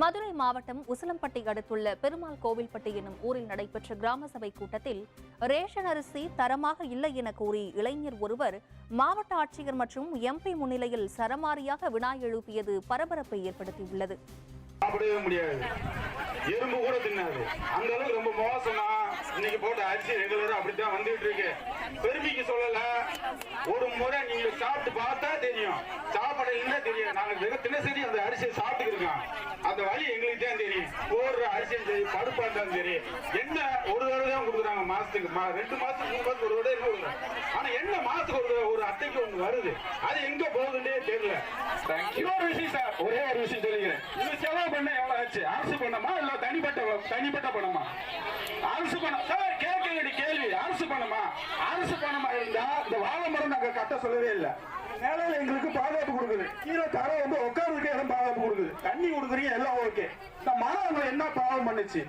மதுரை மாவட்டம் உசிலம்பட்டி அடுத்துள்ள பெருமாள் கோவில்பட்டி எனும் ஊரில் நடைபெற்ற கிராம சபை கூட்டத்தில் ரேஷன் அரிசி தரமாக இல்லை என கூறி இளைஞர் ஒருவர் மாவட்ட ஆட்சியர் மற்றும் எம்பி முன்னிலையில் சரமாரியாக வினா எழுப்பியது பரபரப்பை ஏற்படுத்தியுள்ளது. சாப்பிடவே முடியாது, எறும்பு கூட தின்னாது. அந்த அளவுக்கு ரொம்ப மோசமா இன்னைக்கு போட்ட அரிசி ரெகுலரா அப்படித்தான் வந்துட்டு இருக்கு. பெருமைக்கு சொல்லல, ஒரு முறை நீங்க சாப்பிட்டு பார்த்தா தெரியும், சாப்பிட இல்ல தெரியும். நாங்க தினசரி அந்த அரிசியை சாப்பிட்டு இருக்கோம், அந்த வழி எங்களுக்கு தான் தெரியும். போடுற அரிசியும் சரி, பருப்பா இருந்தாலும் சரி, என்ன ஒரு தடவை தான் கொடுக்குறாங்க மாசத்துக்கு, 2 மாசத்துக்கு 3 மாசத்துக்கு ஒரு தடவை என்ன கொடுக்குறாங்க. ஆனா என்ன மாசத்துக்கு ஒரு அட்டைக்கு ஒண்ணு வருது, அது எங்க போகுதுன்னே தெரியல. இன்னொரு விஷயம் சார், ஒரே ஒரு விஷயம் சொல்லிக்கிறேன். இந்த செலவு பண்ண எவ்வளவு ஆச்சு? அரசு பண்ணமா இல்ல தனிப்பட்ட பணமா? அரசு பணம் சார். கேட்க வேண்டிய கேள்வி, அரசு பணமா? அரசு பணமா இருந்தா இந்த வாழை மரம் நாங்க கட்ட சொல்லவே இல்லை. நிலையில எங்களுக்கு பாதுகாப்பு கொடுக்குது, கீழே தர உட்கார்றதுக்கு இடம் பாதுகாப்பு கொடுக்குது, தண்ணி கொடுக்குறீங்க, எல்லாம் ஓகே. இந்த மரம் என்ன பாவம் பண்ணுச்சு?